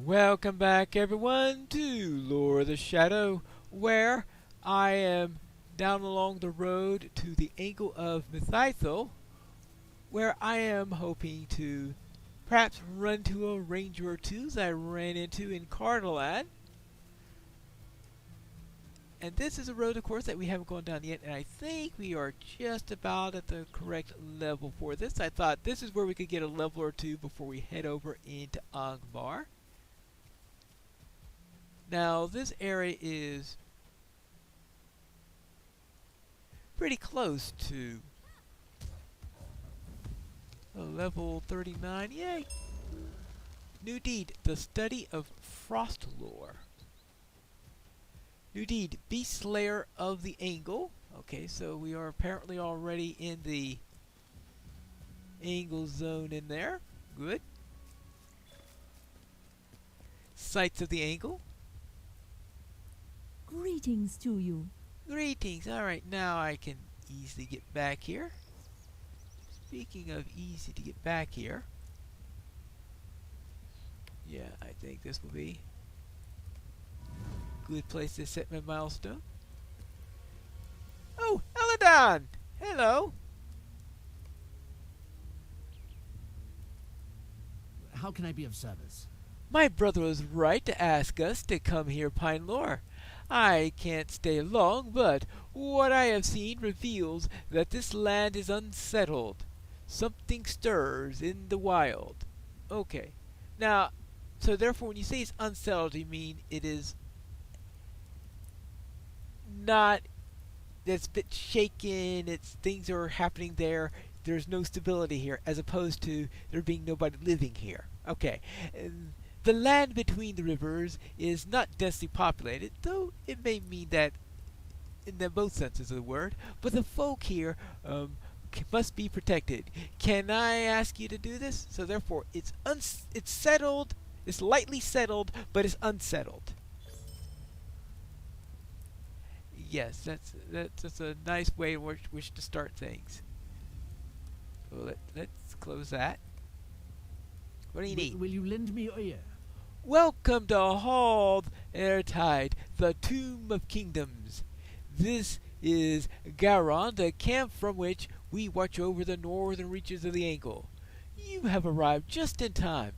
Welcome back, everyone, to Lore of the Shadow, where I am down along the road to the angle of Mythithel, where I am hoping to perhaps run to a ranger or two that I ran into in Cardaland. And this is a road, of course, that we haven't gone down yet, and I think we are just about at the correct level for this. I thought this is where we could get a level or two before we head over into Angmar. Now, this area is pretty close to level 39. Yay! New deed, the study of frost lore. New deed, beast slayer of the angle. Okay, so we are apparently already in the angle zone in there. Good. Sights of the angle. Greetings to you. Greetings. Alright, now I can easily get back here. Speaking of easy to get back here. Yeah, I think this will be a good place to set my milestone. Oh, Eladon! Hello! How can I be of service? My brother was right to ask us to come here, Pine Lore. I can't stay long, but what I have seen reveals that this land is unsettled. Something stirs in the wild. Okay. Now, so therefore when you say it's unsettled, you mean it is not, it's a bit shaken, it's things are happening there, there's no stability here, as opposed to there being nobody living here. Okay. The land between the rivers is not densely populated, though it may mean that in both senses of the word, but the folk here must be protected. Can I ask you to do this? So therefore, it's settled, it's lightly settled, but it's unsettled. Yes, that's a nice way in which to start things. So let's close that. What do you need? Will you lend me your ear? Welcome to Hall Airtide, the Tomb of Kingdoms. This is Garon, the camp from which we watch over the northern reaches of the Angle. You have arrived just in time.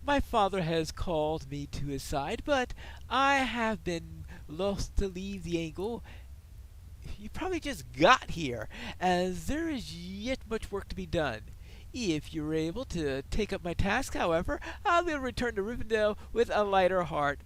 My father has called me to his side, but I have been lost to leave the Angle. You probably just got here, as there is yet much work to be done. If you're able to take up my task, however, I'll be able to return to Rivendell with a lighter heart.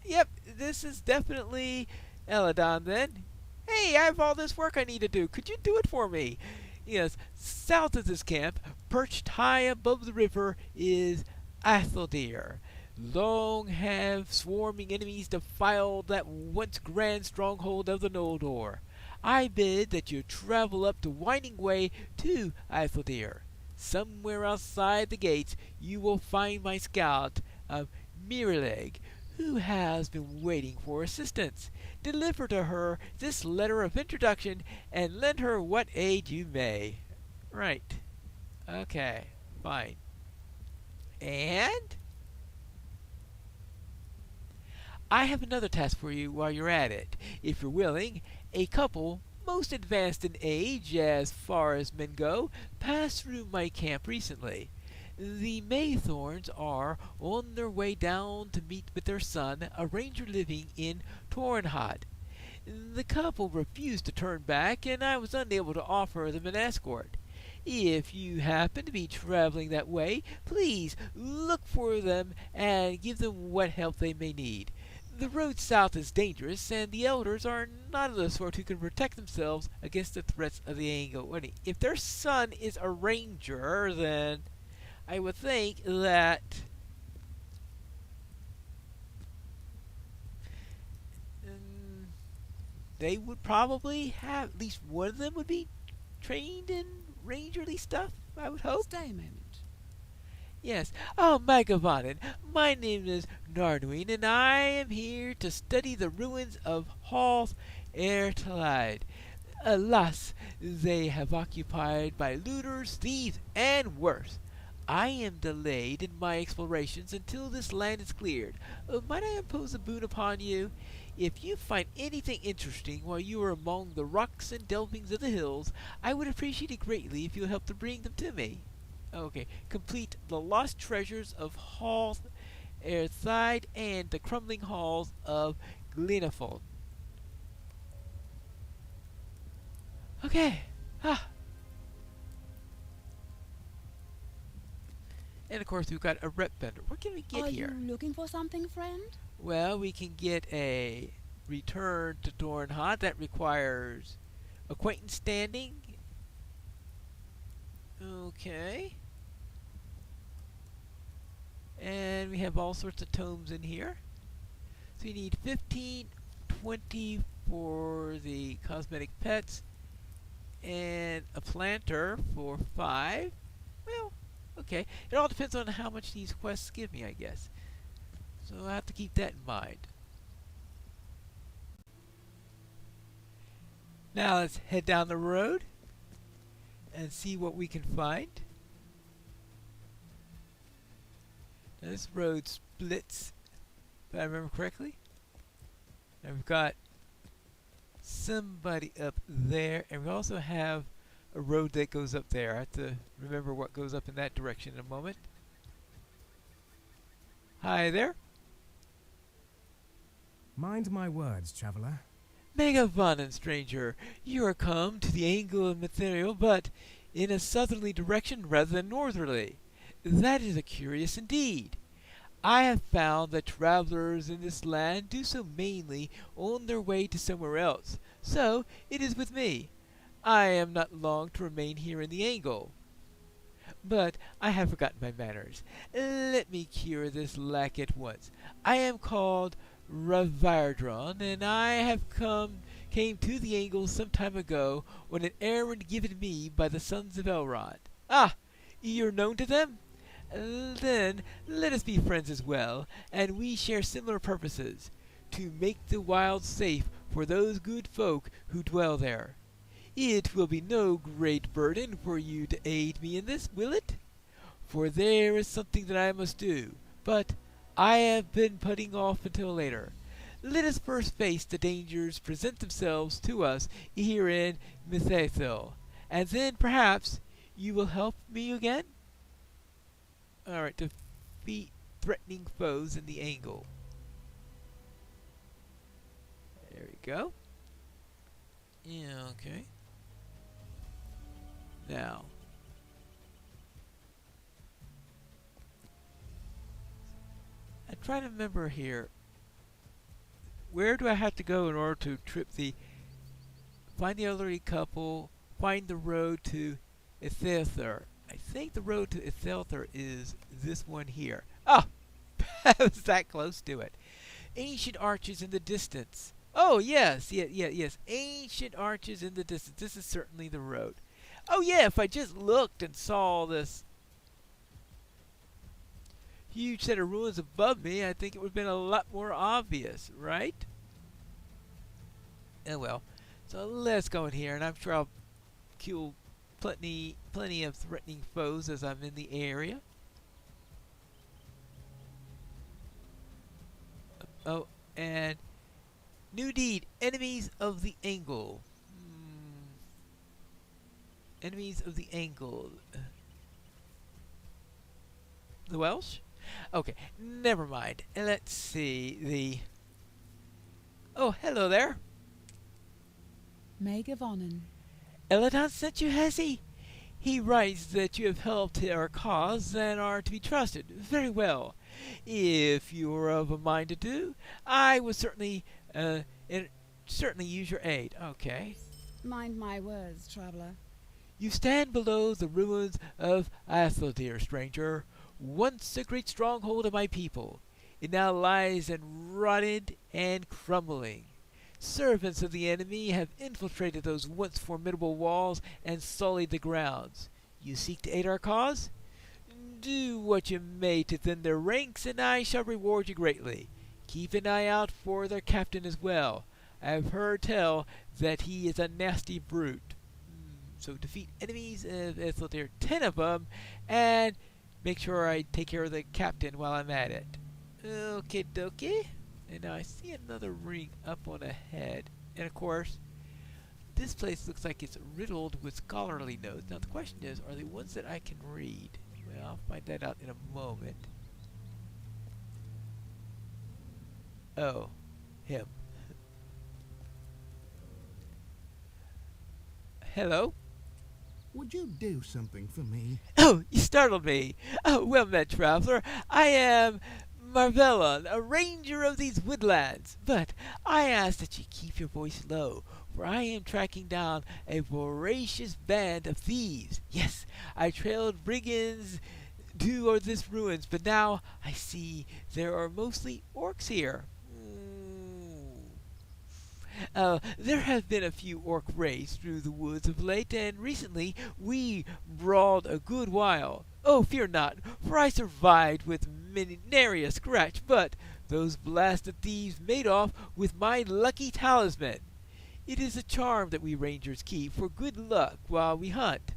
Yep, this is definitely Eladon then. Hey, I have all this work I need to do. Could you do it for me? Yes, south of this camp, perched high above the river, is Atheldir. Long have swarming enemies defiled that once grand stronghold of the Noldor. I bid that you travel up the winding way to Atheldir. Somewhere outside the gates you will find my scout, Mirrorleg, who has been waiting for assistance. Deliver to her this letter of introduction and lend her what aid you may. Right. Okay, fine. And I have another task for you while you're at it. If you're willing, a couple most advanced in age as far as men go, passed through my camp recently. The Maythorns are on their way down to meet with their son, a ranger living in Tornhad. The couple refused to turn back, and I was unable to offer them an escort. If you happen to be traveling that way, please look for them and give them what help they may need. The road south is dangerous, and the elders are not of the sort who can protect themselves against the threats of the Angle. If their son is a ranger, then I would think that they would probably have, at least one of them would be trained in rangerly stuff, I would hope. Stay a moment. Yes. Oh, Magavanen, my name is Narduin, and I am here to study the ruins of Hall Airtide. Alas, they have occupied by looters, thieves, and worse. I am delayed in my explorations until this land is cleared. Might I impose a boon upon you? If you find anything interesting while you are among the rocks and delvings of the hills, I would appreciate it greatly if you would help to bring them to me. Okay, complete the lost treasures of Hall Earthside and the crumbling halls of Glenafon. Okay. Ah. And of course we've got a rep vendor. What can we get here? Are you looking for something, friend? Well, we can get a return to Dornhot. That requires acquaintance standing. Okay. And we have all sorts of tomes in here. So you need 15, 20 for the cosmetic pets, and a planter for 5. Well, okay. It all depends on how much these quests give me, I guess. So I have to keep that in mind. Now let's head down the road and see what we can find. Now this road splits, if I remember correctly. And we've got somebody up there, and we also have a road that goes up there. I have to remember what goes up in that direction in a moment. Hi there. Mind my words, traveler. Megavonen, stranger, you are come to the angle of material, but in a southerly direction rather than northerly. That is a curious indeed. I have found that travelers in this land do so mainly on their way to somewhere else. So it is with me. I am not long to remain here in the angle. But I have forgotten my manners. Let me cure this lack at once. I am called Ravardron, and I have came to the angle some time ago on an errand given me by the sons of Elrond. Ah, you're known to them? Then let us be friends as well, and we share similar purposes, to make the wilds safe for those good folk who dwell there. It will be no great burden for you to aid me in this, will it? For there is something that I must do, but I have been putting off until later. Let us first face the dangers present themselves to us here in Mithathel, and then perhaps you will help me again? Alright, defeat threatening foes in the angle. There we go. Yeah, okay. Now, I try to remember here. Where do I have to go in order to trip the... Find the elderly couple, find the road to Ithelthur. I think the road to Ithelthur is this one here. Oh! I was that close to it. Ancient arches in the distance. Oh, yes, yes. Ancient arches in the distance. This is certainly the road. Oh, yeah, if I just looked and saw this huge set of ruins above me, I think it would have been a lot more obvious, right? Oh, well. So let's go in here, and I'm sure I'll kill plenty of threatening foes as I'm in the area. Oh, and new deed, enemies of the angle. Enemies of the angle. The Welsh? Okay, never mind. Let's see, Oh, hello there. Megavonen. Eladon sent you, has he? He writes that you have helped our cause and are to be trusted. Very well. If you are of a mind to do, I would certainly use your aid. Okay. Mind my words, traveler. You stand below the ruins of Atheldir, stranger, once a great stronghold of my people. It now lies rotted and crumbling. Servants of the enemy have infiltrated those once formidable walls and sullied the grounds. You seek to aid our cause? Do what you may to thin their ranks, and I shall reward you greatly. Keep an eye out for their captain as well. I have heard tell that he is a nasty brute. So defeat enemies of Etheldir, 10 of them, and make sure I take care of the captain while I'm at it. Okay, dokie. And now I see another ring up on ahead. And of course, this place looks like it's riddled with scholarly notes. Now the question is, are they ones that I can read? Well, I'll find that out in a moment. Oh, him. Hello? Would you do something for me? Oh, you startled me. Oh, well met, traveler. I am Marvellon, a ranger of these woodlands. But I ask that you keep your voice low, for I am tracking down a voracious band of thieves. Yes, I trailed brigands to this ruins, but now I see there are mostly orcs here. There have been a few orc raids through the woods of late, and recently we brawled a good while. Oh, fear not, for I survived with nary a scratch, but those blasted thieves made off with my lucky talisman. It is a charm that we rangers keep for good luck while we hunt.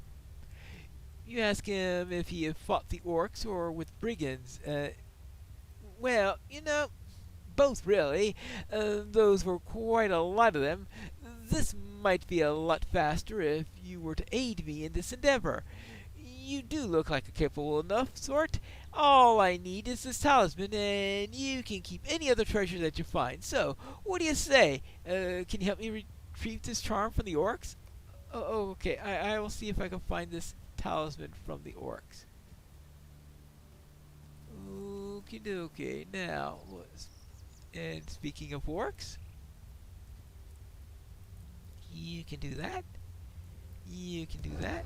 You ask him if he had fought the orcs or with brigands. Well, both really. Those were quite a lot of them. This might be a lot faster if you were to aid me in this endeavor. You do look like a capable enough sort. All I need is this talisman, and you can keep any other treasure that you find. So, what do you say? Can you help me retrieve this charm from the orcs? Oh, okay. I will see if I can find this talisman from the orcs. Okie dokie. Now, and speaking of orcs, you can do that. You can do that.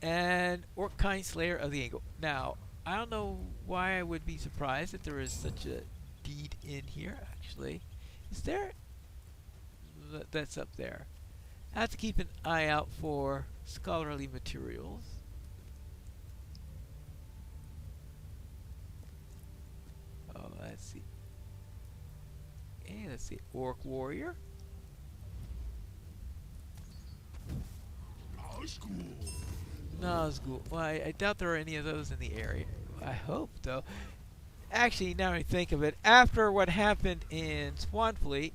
And Orc-kind Slayer of the Angle. Now, I don't know why I would be surprised that there is such a deed in here, actually. Is there? That's up there. I have to keep an eye out for scholarly materials. Oh, let's see. Okay, let's see. Orc Warrior. Nazgul. Well, I doubt there are any of those in the area. I hope, though. Actually, now I think of it, after what happened in Swanfleet,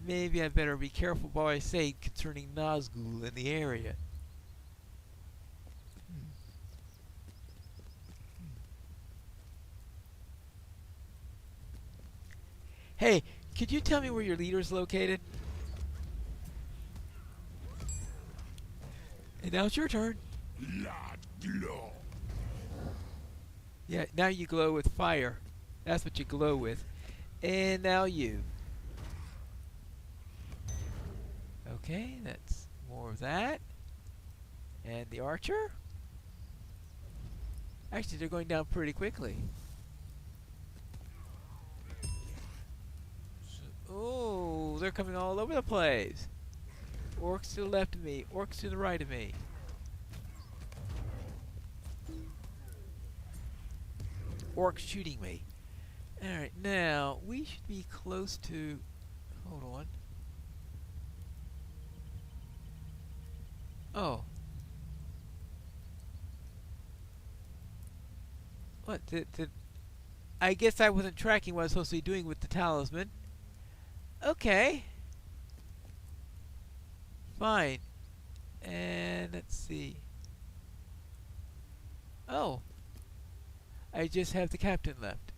maybe I better be careful what I say concerning Nazgul in the area. Hey, could you tell me where your leader is located? And now it's your turn. Yeah, now you glow with fire. That's what you glow with. And now you. Okay, that's more of that. And the archer? Actually, they're going down pretty quickly. Oh, they're coming all over the place. Orcs to the left of me, orcs to the right of me. Orcs shooting me. Alright, now, we should be close to... Hold on. Oh. What? I guess I wasn't tracking what I was supposed to be doing with the talisman. Okay. Fine. And let's see. Oh. I just have the captain left.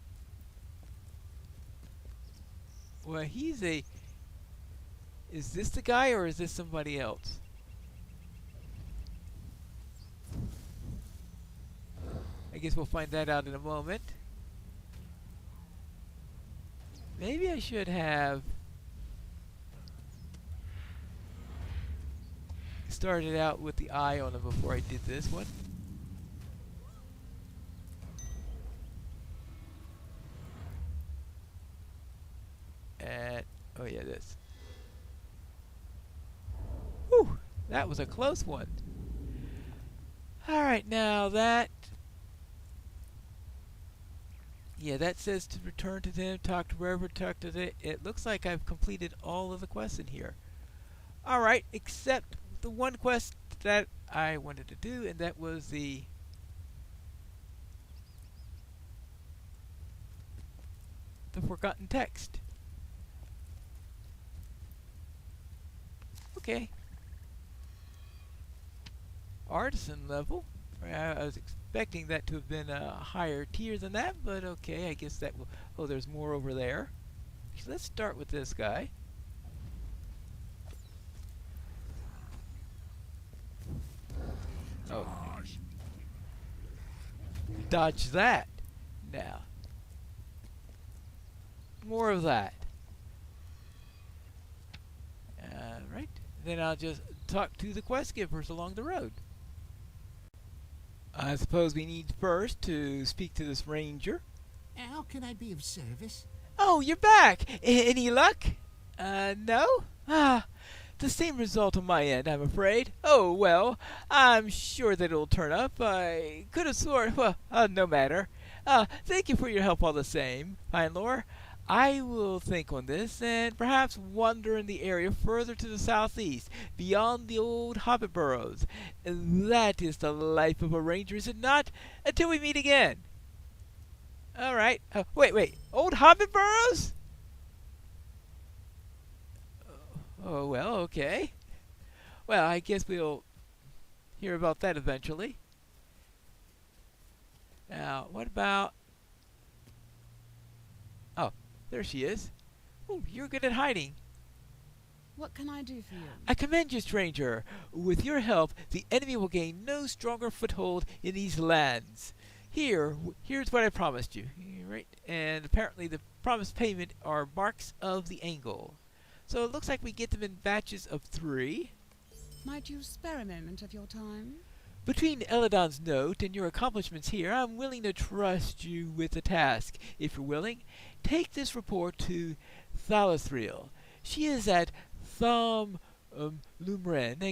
Well, he's a... Is this the guy or is this somebody else? I guess we'll find that out in a moment. Maybe I should have started out with the eye on him before I did this one. And, oh yeah, this. Whew, that was a close one. Alright, now that... Yeah, that says to return to them, talk to wherever, talk to the... It looks like I've completed all of the quests in here. Alright, except the one quest that that I wanted to do, and that was the forgotten text. Okay. Artisan level. I was expecting that to have been a higher tier than that, but okay, I guess that will... Oh, there's more over there. So let's start with this guy. Oh. Dodge that. Now. More of that. Alright. Then I'll just talk to the quest givers along the road. I suppose we need first to speak to this ranger. How can I be of service? Oh, you're back! Any luck? No? The same result on my end, I'm afraid. Oh, well, I'm sure that it'll turn up. I could have sworn... Well, no matter. Thank you for your help all the same, Pinelore. I will think on this, and perhaps wander in the area further to the southeast, beyond the old hobbit burrows. That is the life of a ranger, is it not? Until we meet again. All right. Wait. Old hobbit burrows? Oh, well, okay. Well, I guess we'll hear about that eventually. Now, what about... Oh, there she is. Oh, you're good at hiding. What can I do for you? I commend you, stranger. With your help, the enemy will gain no stronger foothold in these lands. Here's what I promised you. Right? And apparently the promised payment are marks of the angle. So it looks like we get them in batches of 3. Might you spare a moment of your time? Between Eladon's note and your accomplishments here, I'm willing to trust you with the task. If you're willing, take this report to Thalathril. She is at Lumren,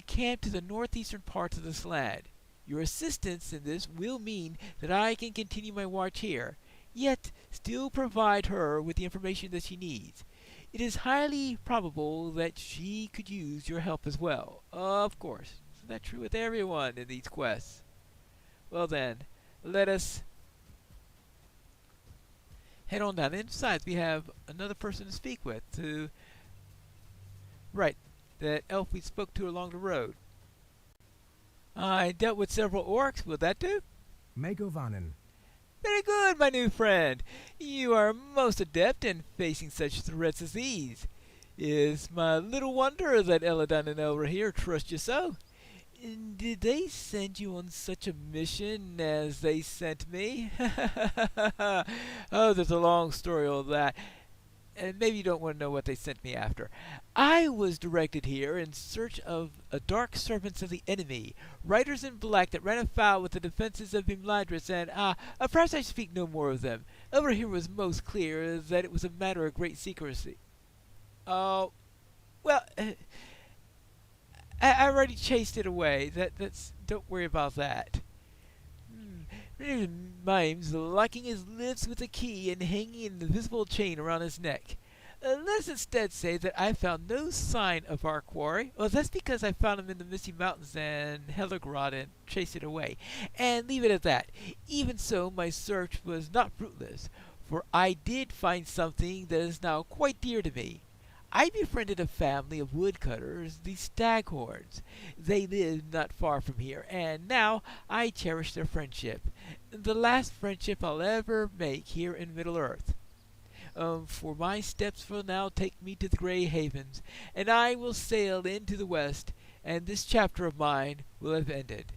camped to the northeastern part of this land. Your assistance in this will mean that I can continue my watch here, yet still provide her with the information that she needs. It is highly probable that she could use your help as well. Of course. Isn't that true with everyone in these quests? Well then, let us head on down. And besides, we have another person to speak with. Right, that elf we spoke to along the road. I dealt with several orcs. Will that do? Megovanen. Very good, my new friend. You are most adept in facing such threats as these. It's my little wonder that Eladon and Elra here trust you so. Did they send you on such a mission as they sent me? Oh, there's a long story on that. And maybe you don't want to know what they sent me after. I was directed here in search of dark servants of the enemy, riders in black that ran afoul with the defenses of Imladris, and perhaps I speak no more of them. Over here was most clear that it was a matter of great secrecy. Oh, well, I already chased it away. That's don't worry about that. Mimes locking his lips with a key and hanging an invisible chain around his neck. Let's instead say that I found no sign of our quarry. Well, that's because I found him in the Misty Mountains and Hellegrod and chased it away. And leave it at that. Even so, my search was not fruitless, for I did find something that is now quite dear to me. I befriended a family of woodcutters, the Staghorns. They lived not far from here, and now I cherish their friendship. The last friendship I'll ever make here in Middle-earth. For my steps will now take me to the Grey Havens, and I will sail into the west, and this chapter of mine will have ended.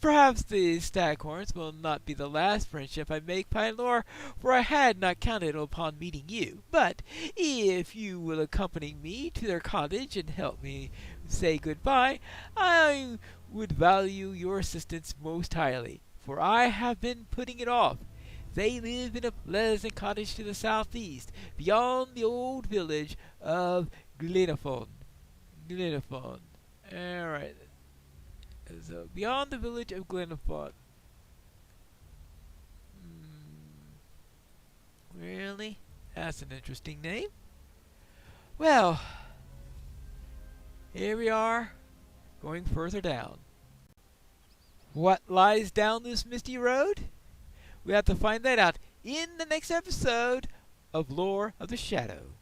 Perhaps the Staghorns will not be the last friendship I make, Pinelore, for I had not counted upon meeting you. But if you will accompany me to their cottage and help me say goodbye, I would value your assistance most highly, for I have been putting it off. They live in a pleasant cottage to the southeast, beyond the old village of Glenafon. All right. So, beyond the village of Glenafon. Really? That's an interesting name. Well, here we are going further down. What lies down this misty road? We have to find that out in the next episode of Lore of the Shadow.